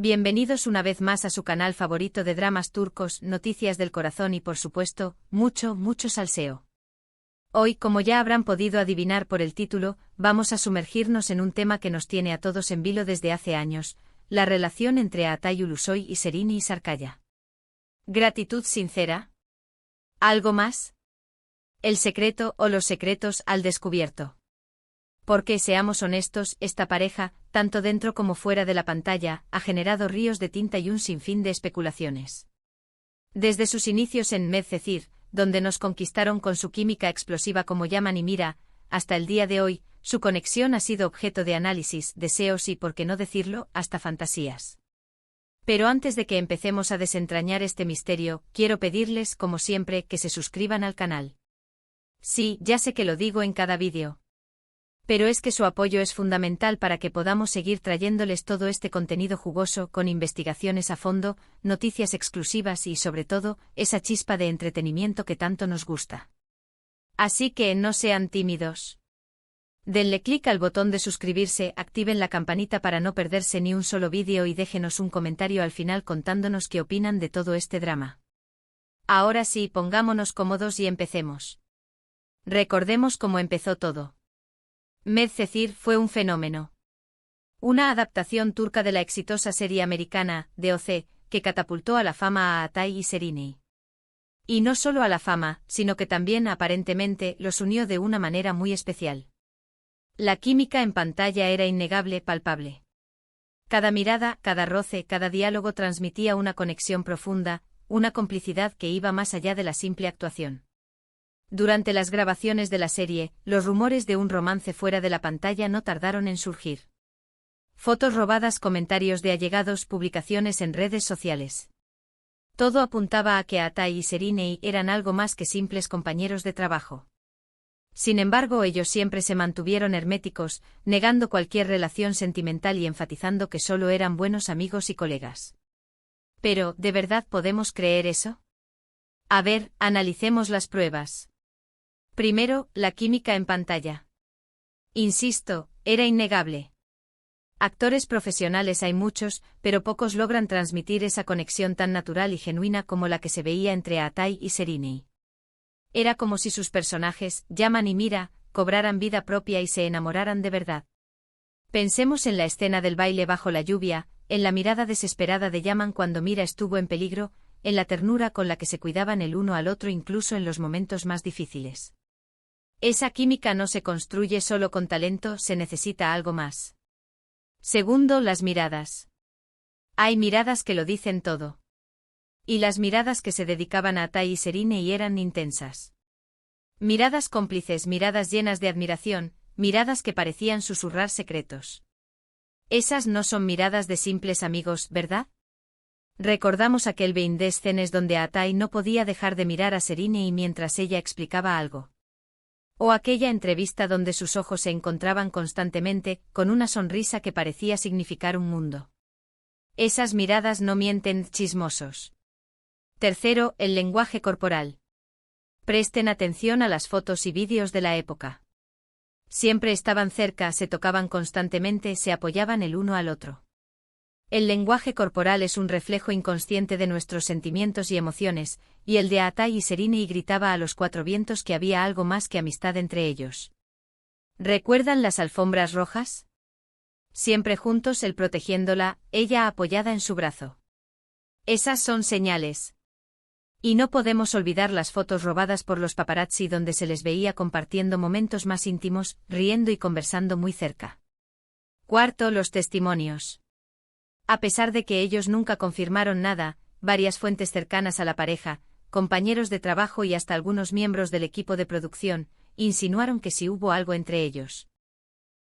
Bienvenidos una vez más a su canal favorito de dramas turcos, noticias del corazón y por supuesto, mucho salseo. Hoy, como ya habrán podido adivinar por el título, vamos a sumergirnos en un tema que nos tiene a todos en vilo desde hace años, la relación entre Atay Ulusoy y Serini Sarkaya. ¿Gratitud sincera? ¿Algo más? ¿El secreto o los secretos al descubierto? Porque, seamos honestos, esta pareja, tanto dentro como fuera de la pantalla, ha generado ríos de tinta y un sinfín de especulaciones. Desde sus inicios en Medcezir, donde nos conquistaron con su química explosiva como Yaman y Mira, hasta el día de hoy, su conexión ha sido objeto de análisis, deseos y, por qué no decirlo, hasta fantasías. Pero antes de que empecemos a desentrañar este misterio, quiero pedirles, como siempre, que se suscriban al canal. Sí, ya sé que lo digo en cada vídeo. Pero es que su apoyo es fundamental para que podamos seguir trayéndoles todo este contenido jugoso, con investigaciones a fondo, noticias exclusivas y, sobre todo, esa chispa de entretenimiento que tanto nos gusta. Así que no sean tímidos. Denle clic al botón de suscribirse, activen la campanita para no perderse ni un solo vídeo y déjenos un comentario al final contándonos qué opinan de todo este drama. Ahora sí, pongámonos cómodos y empecemos. Recordemos cómo empezó todo. Medcezir fue un fenómeno. Una adaptación turca de la exitosa serie americana, DOC, que catapultó a la fama a Atay y Serini. Y no solo a la fama, sino que también, aparentemente, los unió de una manera muy especial. La química en pantalla era innegable, palpable. Cada mirada, cada roce, cada diálogo transmitía una conexión profunda, una complicidad que iba más allá de la simple actuación. Durante las grabaciones de la serie, los rumores de un romance fuera de la pantalla no tardaron en surgir. Fotos robadas, comentarios de allegados, publicaciones en redes sociales. Todo apuntaba a que Atay y Serini eran algo más que simples compañeros de trabajo. Sin embargo, ellos siempre se mantuvieron herméticos, negando cualquier relación sentimental y enfatizando que solo eran buenos amigos y colegas. Pero, ¿de verdad podemos creer eso? A ver, analicemos las pruebas. Primero, la química en pantalla. Insisto, era innegable. Actores profesionales hay muchos, pero pocos logran transmitir esa conexión tan natural y genuina como la que se veía entre Atay y Serini. Era como si sus personajes, Yaman y Mira, cobraran vida propia y se enamoraran de verdad. Pensemos en la escena del baile bajo la lluvia, en la mirada desesperada de Yaman cuando Mira estuvo en peligro, en la ternura con la que se cuidaban el uno al otro incluso en los momentos más difíciles. Esa química no se construye solo con talento, se necesita algo más. Segundo, las miradas. Hay miradas que lo dicen todo. Y las miradas que se dedicaban a Atay y Serini eran intensas. Miradas cómplices, miradas llenas de admiración, miradas que parecían susurrar secretos. Esas no son miradas de simples amigos, ¿verdad? Recordamos aquel behind the scenes donde Atay no podía dejar de mirar a Serini mientras ella explicaba algo. O aquella entrevista donde sus ojos se encontraban constantemente, con una sonrisa que parecía significar un mundo. Esas miradas no mienten, chismosos. Tercero, el lenguaje corporal. Presten atención a las fotos y vídeos de la época. Siempre estaban cerca, se tocaban constantemente, se apoyaban el uno al otro. El lenguaje corporal es un reflejo inconsciente de nuestros sentimientos y emociones, y el de Atay y Serini gritaba a los cuatro vientos que había algo más que amistad entre ellos. ¿Recuerdan las alfombras rojas? Siempre juntos, él protegiéndola, ella apoyada en su brazo. Esas son señales. Y no podemos olvidar las fotos robadas por los paparazzi donde se les veía compartiendo momentos más íntimos, riendo y conversando muy cerca. Cuarto, los testimonios. A pesar de que ellos nunca confirmaron nada, varias fuentes cercanas a la pareja, compañeros de trabajo y hasta algunos miembros del equipo de producción, insinuaron que sí hubo algo entre ellos.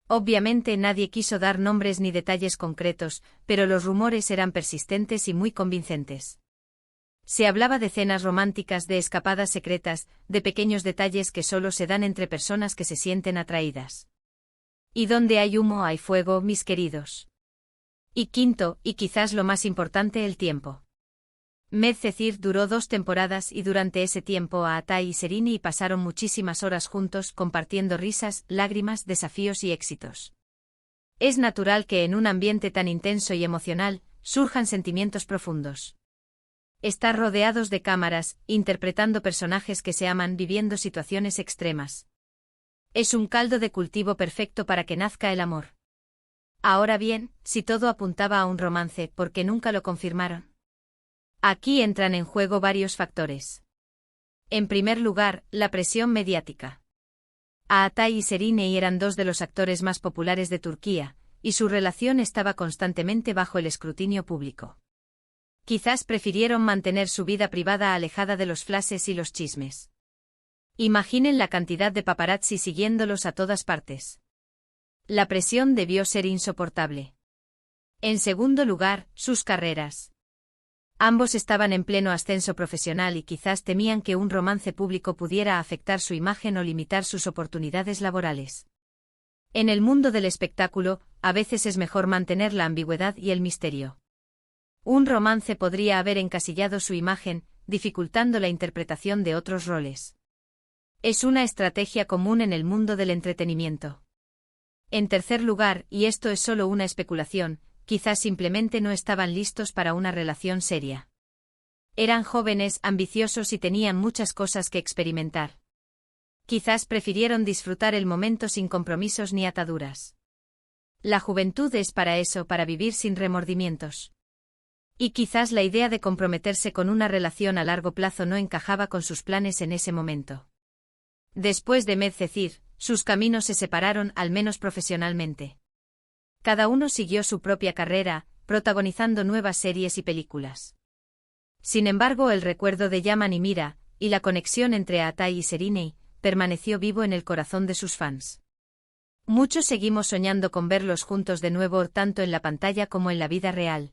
Obviamente nadie quiso dar nombres ni detalles concretos, pero los rumores eran persistentes y muy convincentes. Se hablaba de cenas románticas, de escapadas secretas, de pequeños detalles que solo se dan entre personas que se sienten atraídas. Y donde hay humo hay fuego, mis queridos. Y quinto, y quizás lo más importante, el tiempo. Medcezir duró 2 temporadas y durante ese tiempo Atay y Serini pasaron muchísimas horas juntos compartiendo risas, lágrimas, desafíos y éxitos. Es natural que en un ambiente tan intenso y emocional, surjan sentimientos profundos. Estar rodeados de cámaras, interpretando personajes que se aman viviendo situaciones extremas. Es un caldo de cultivo perfecto para que nazca el amor. Ahora bien, si todo apuntaba a un romance, ¿por qué nunca lo confirmaron? Aquí entran en juego varios factores. En primer lugar, la presión mediática. Ağatay y Şerinay eran dos de los actores más populares de Turquía, y su relación estaba constantemente bajo el escrutinio público. Quizás prefirieron mantener su vida privada alejada de los flashes y los chismes. Imaginen la cantidad de paparazzi siguiéndolos a todas partes. La presión debió ser insoportable. En segundo lugar, sus carreras. Ambos estaban en pleno ascenso profesional y quizás temían que un romance público pudiera afectar su imagen o limitar sus oportunidades laborales. En el mundo del espectáculo, a veces es mejor mantener la ambigüedad y el misterio. Un romance podría haber encasillado su imagen, dificultando la interpretación de otros roles. Es una estrategia común en el mundo del entretenimiento. En tercer lugar, y esto es solo una especulación, quizás simplemente no estaban listos para una relación seria. Eran jóvenes, ambiciosos y tenían muchas cosas que experimentar. Quizás prefirieron disfrutar el momento sin compromisos ni ataduras. La juventud es para eso, para vivir sin remordimientos. Y quizás la idea de comprometerse con una relación a largo plazo no encajaba con sus planes en ese momento. Después de Medcezir, sus caminos se separaron, al menos profesionalmente. Cada uno siguió su propia carrera, protagonizando nuevas series y películas. Sin embargo, el recuerdo de Yaman y Mira, y la conexión entre Ağatay y Şerinay, permaneció vivo en el corazón de sus fans. Muchos seguimos soñando con verlos juntos de nuevo, tanto en la pantalla como en la vida real.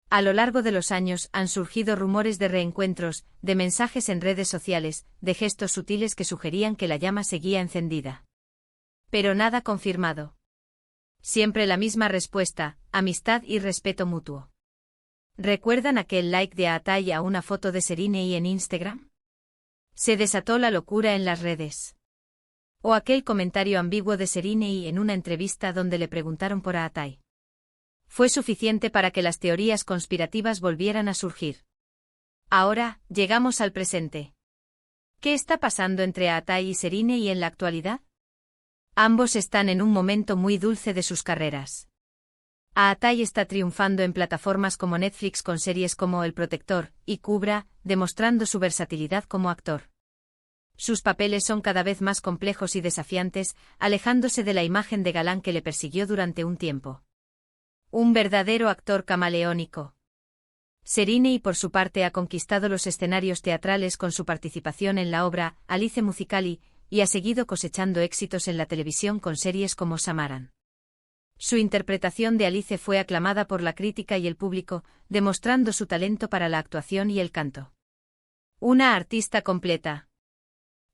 A lo largo de los años han surgido rumores de reencuentros, de mensajes en redes sociales, de gestos sutiles que sugerían que la llama seguía encendida. Pero nada confirmado. Siempre la misma respuesta: amistad y respeto mutuo. ¿Recuerdan aquel like de Ağatay a una foto de Şerinay en Instagram? Se desató la locura en las redes. O aquel comentario ambiguo de Şerinay en una entrevista donde le preguntaron por Ağatay. Fue suficiente para que las teorías conspirativas volvieran a surgir. Ahora, llegamos al presente. ¿Qué está pasando entre Ağatay y Şerinay en la actualidad? Ambos están en un momento muy dulce de sus carreras. Ağatay está triunfando en plataformas como Netflix con series como El Protector y Cubra, demostrando su versatilidad como actor. Sus papeles son cada vez más complejos y desafiantes, alejándose de la imagen de galán que le persiguió durante un tiempo. Un verdadero actor camaleónico. Şerinay, por su parte, ha conquistado los escenarios teatrales con su participación en la obra Alice Musicali, y ha seguido cosechando éxitos en la televisión con series como Samaran. Su interpretación de Alice fue aclamada por la crítica y el público, demostrando su talento para la actuación y el canto. Una artista completa.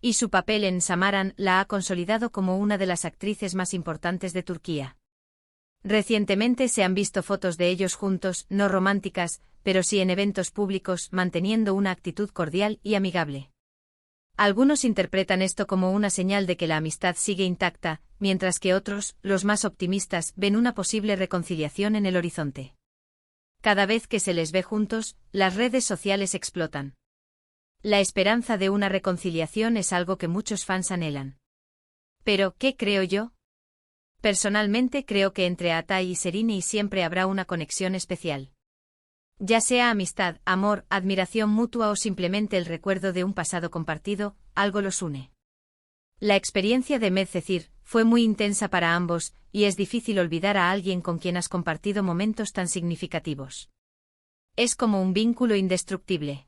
Y su papel en Samaran la ha consolidado como una de las actrices más importantes de Turquía. Recientemente se han visto fotos de ellos juntos, no románticas, pero sí en eventos públicos, manteniendo una actitud cordial y amigable. Algunos interpretan esto como una señal de que la amistad sigue intacta, mientras que otros, los más optimistas, ven una posible reconciliación en el horizonte. Cada vez que se les ve juntos, las redes sociales explotan. La esperanza de una reconciliación es algo que muchos fans anhelan. Pero, ¿qué creo yo? Personalmente creo que entre Ağatay y Şerinay siempre habrá una conexión especial. Ya sea amistad, amor, admiración mutua o simplemente el recuerdo de un pasado compartido, algo los une. La experiencia de Medcezir fue muy intensa para ambos, y es difícil olvidar a alguien con quien has compartido momentos tan significativos. Es como un vínculo indestructible.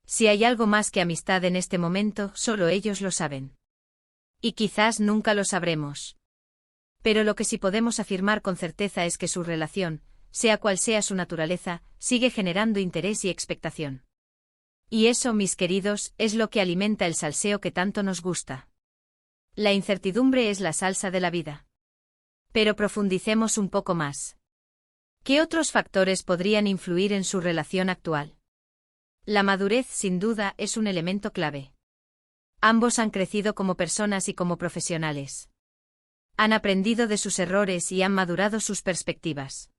Si hay algo más que amistad en este momento, solo ellos lo saben. Y quizás nunca lo sabremos. Pero lo que sí podemos afirmar con certeza es que su relación, sea cual sea su naturaleza, sigue generando interés y expectación. Y eso, mis queridos, es lo que alimenta el salseo que tanto nos gusta. La incertidumbre es la salsa de la vida. Pero profundicemos un poco más. ¿Qué otros factores podrían influir en su relación actual? La madurez, sin duda, es un elemento clave. Ambos han crecido como personas y como profesionales. Han aprendido de sus errores y han madurado sus perspectivas.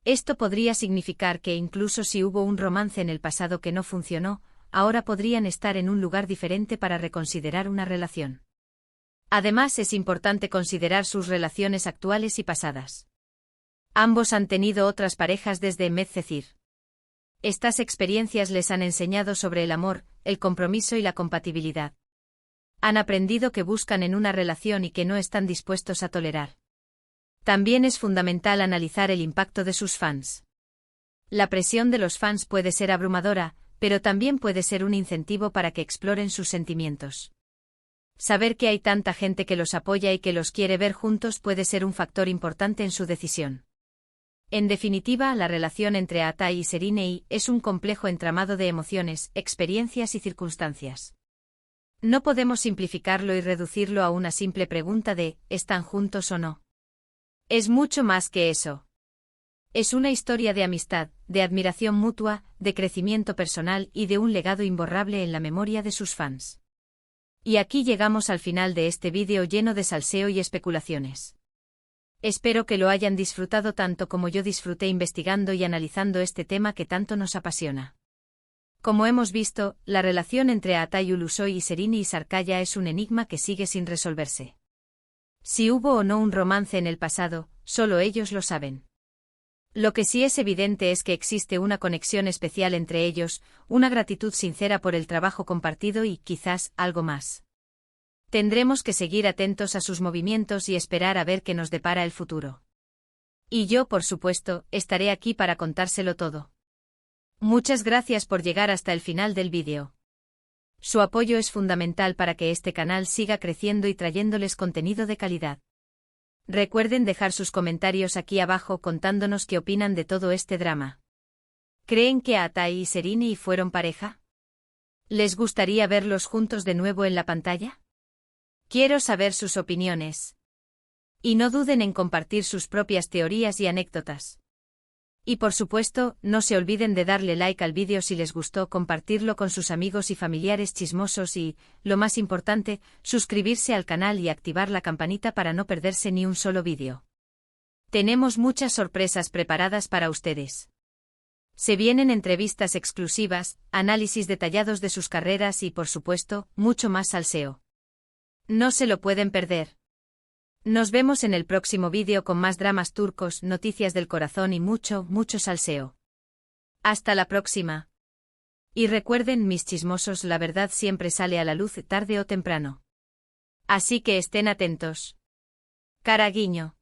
Esto podría significar que incluso si hubo un romance en el pasado que no funcionó, ahora podrían estar en un lugar diferente para reconsiderar una relación. Además, es importante considerar sus relaciones actuales y pasadas. Ambos han tenido otras parejas desde Medcezir. Estas experiencias les han enseñado sobre el amor, el compromiso y la compatibilidad. Han aprendido que buscan en una relación y que no están dispuestos a tolerar. También es fundamental analizar el impacto de sus fans. La presión de los fans puede ser abrumadora, pero también puede ser un incentivo para que exploren sus sentimientos. Saber que hay tanta gente que los apoya y que los quiere ver juntos puede ser un factor importante en su decisión. En definitiva, la relación entre Atai y Serinei es un complejo entramado de emociones, experiencias y circunstancias. No podemos simplificarlo y reducirlo a una simple pregunta de ¿están juntos o no? Es mucho más que eso. Es una historia de amistad, de admiración mutua, de crecimiento personal y de un legado imborrable en la memoria de sus fans. Y aquí llegamos al final de este vídeo lleno de salseo y especulaciones. Espero que lo hayan disfrutado tanto como yo disfruté investigando y analizando este tema que tanto nos apasiona. Como hemos visto, la relación entre Atai Ulusoy y Serini Sarkaya es un enigma que sigue sin resolverse. Si hubo o no un romance en el pasado, solo ellos lo saben. Lo que sí es evidente es que existe una conexión especial entre ellos, una gratitud sincera por el trabajo compartido y, quizás, algo más. Tendremos que seguir atentos a sus movimientos y esperar a ver qué nos depara el futuro. Y yo, por supuesto, estaré aquí para contárselo todo. Muchas gracias por llegar hasta el final del vídeo. Su apoyo es fundamental para que este canal siga creciendo y trayéndoles contenido de calidad. Recuerden dejar sus comentarios aquí abajo contándonos qué opinan de todo este drama. ¿Creen que Atai y Serini fueron pareja? ¿Les gustaría verlos juntos de nuevo en la pantalla? Quiero saber sus opiniones. Y no duden en compartir sus propias teorías y anécdotas. Y por supuesto, no se olviden de darle like al vídeo si les gustó, compartirlo con sus amigos y familiares chismosos y, lo más importante, suscribirse al canal y activar la campanita para no perderse ni un solo vídeo. Tenemos muchas sorpresas preparadas para ustedes. Se vienen entrevistas exclusivas, análisis detallados de sus carreras y, por supuesto, mucho más salseo. No se lo pueden perder. Nos vemos en el próximo vídeo con más dramas turcos, noticias del corazón y mucho, mucho salseo. Hasta la próxima. Y recuerden, mis chismosos, la verdad siempre sale a la luz tarde o temprano. Así que estén atentos. Cara guiño.